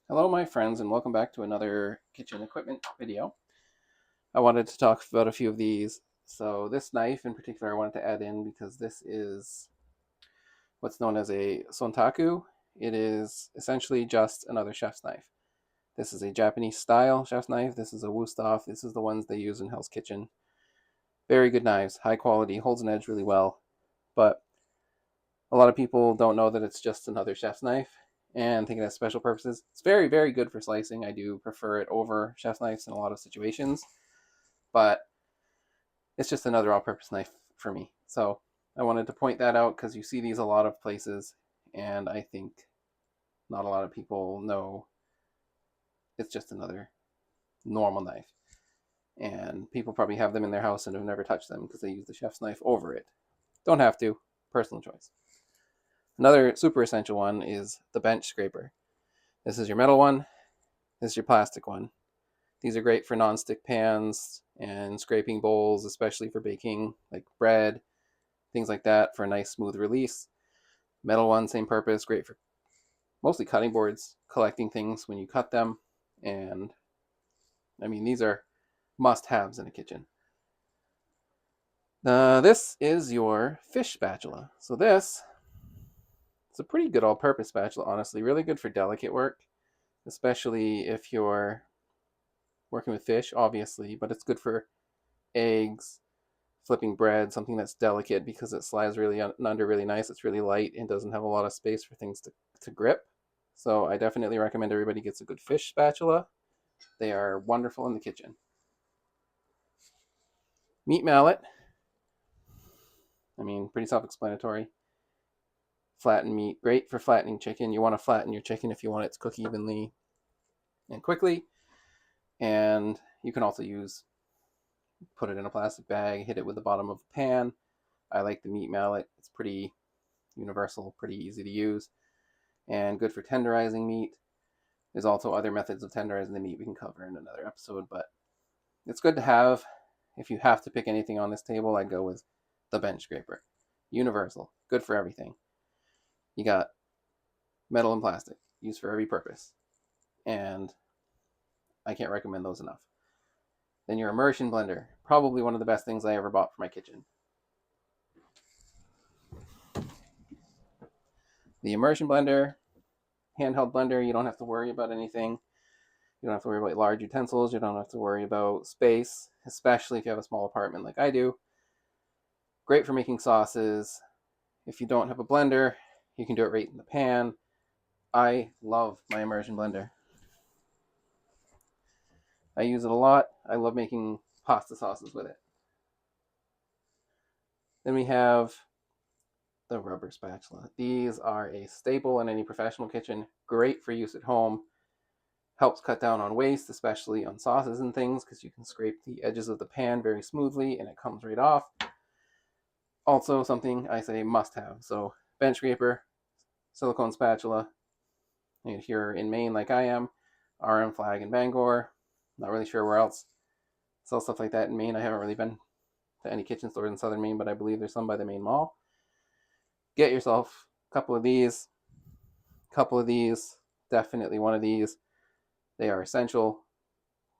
Hello my friends and welcome back to another kitchen equipment video. I wanted to talk about a few of these. So this knife in particular I wanted to add in because this is what's known as a sontaku. It is essentially just another chef's knife. This is a Japanese style chef's knife. This is a Wusthof. This is the ones they use in Hell's Kitchen. Very good knives, high quality, holds an edge really well. But a lot of people don't know that it's just another chef's knife and think it has special purposes. It's very, very good for slicing. I do prefer it over chef's knives in a lot of situations, but it's just another all-purpose knife for me. So I wanted to point that out because you see these a lot of places, and I think not a lot of people know it's just another normal knife. And people probably have them in their house and have never touched them because they use the chef's knife over it. Don't have to, personal choice. Another super essential one is the bench scraper. This is your metal one. This is your plastic one. These are great for non-stick pans and scraping bowls, especially for baking like bread, things like that for a nice smooth release. Metal one, same purpose, great for mostly cutting boards, collecting things when you cut them. And I mean, these are must-haves in a kitchen. This is your fish spatula. So this is a pretty good all-purpose spatula, honestly. Really good for delicate work, especially if you're working with fish, obviously, but it's good for eggs, flipping bread, something that's delicate because it slides really under really nice. It's really light and doesn't have a lot of space for things to grip. So I definitely recommend everybody gets a good fish spatula. They are wonderful in the kitchen. Meat mallet. I mean, pretty self-explanatory. Flatten meat, great for flattening chicken. You want to flatten your chicken if you want it to cook evenly and quickly. And you can also put it in a plastic bag, hit it with the bottom of a pan. I like the meat mallet. It's pretty universal, pretty easy to use, and good for tenderizing meat. There's also other methods of tenderizing the meat we can cover in another episode, but it's good to have. If you have to pick anything on this table, I'd go with the bench scraper. Universal, good for everything. You got metal and plastic, used for every purpose, and I can't recommend those enough. Then your immersion blender, probably one of the best things I ever bought for my kitchen. The immersion blender, handheld blender, you don't have to worry about anything. You don't have to worry about large utensils. You don't have to worry about space, especially if you have a small apartment like I do. Great for making sauces. If you don't have a blender, you can do it right in the pan. I love my immersion blender. I use it a lot. I love making pasta sauces with it. Then we have the rubber spatula. These are a staple in any professional kitchen. Great for use at home. Helps cut down on waste, especially on sauces and things, because you can scrape the edges of the pan very smoothly and it comes right off. Also something I say must have. So bench scraper, silicone spatula. And if you're in Maine like I am, RM Flag in Bangor. Not really sure where else sell stuff like that in Maine. I haven't really been to any kitchen stores in southern Maine, but I believe there's some by the Maine Mall. Get yourself a couple of these. Definitely one of these. They are essential.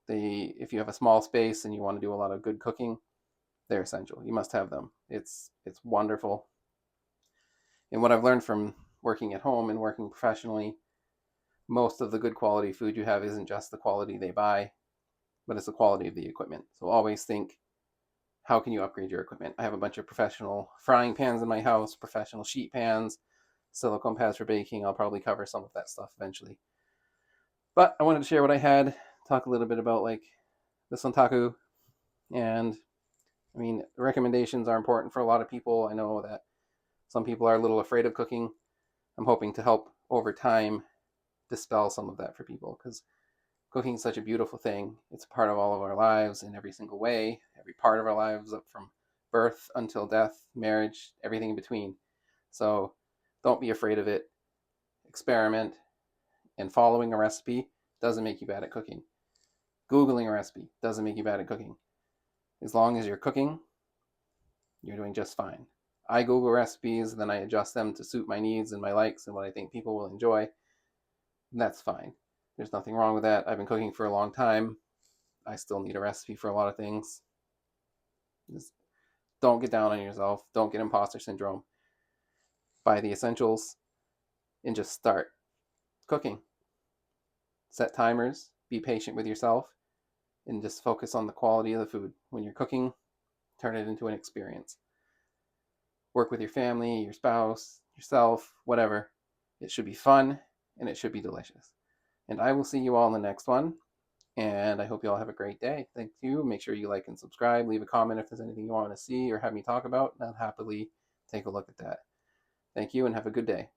If you have a small space and you want to do a lot of good cooking, they're essential. You must have them. It's wonderful. And what I've learned from working at home and working professionally, most of the good quality food you have isn't just the quality they buy, but it's the quality of the equipment. So always think, how can you upgrade your equipment? I have a bunch of professional frying pans in my house, professional sheet pans, silicone pads for baking. I'll probably cover some of that stuff eventually. But I wanted to share what I had, talk a little bit about like the Sontaku. And I mean, recommendations are important for a lot of people. I know that some people are a little afraid of cooking. I'm hoping to help over time dispel some of that for people because cooking is such a beautiful thing. It's a part of all of our lives in every single way, every part of our lives, up from birth until death, marriage, everything in between. So don't be afraid of it. Experiment, and following a recipe doesn't make you bad at cooking. Googling a recipe doesn't make you bad at cooking. As long as you're cooking, you're doing just fine. I Google recipes, then I adjust them to suit my needs and my likes and what I think people will enjoy. And that's fine. There's nothing wrong with that. I've been cooking for a long time. I still need a recipe for a lot of things. Just don't get down on yourself. Don't get imposter syndrome. Buy the essentials and just start cooking. Set timers. Be patient with yourself and just focus on the quality of the food. When you're cooking, turn it into an experience. Work with your family, your spouse, yourself, whatever. It should be fun and it should be delicious. And I will see you all in the next one. And I hope you all have a great day. Thank you. Make sure you like and subscribe. Leave a comment if there's anything you want to see or have me talk about. I'll happily take a look at that. Thank you and have a good day.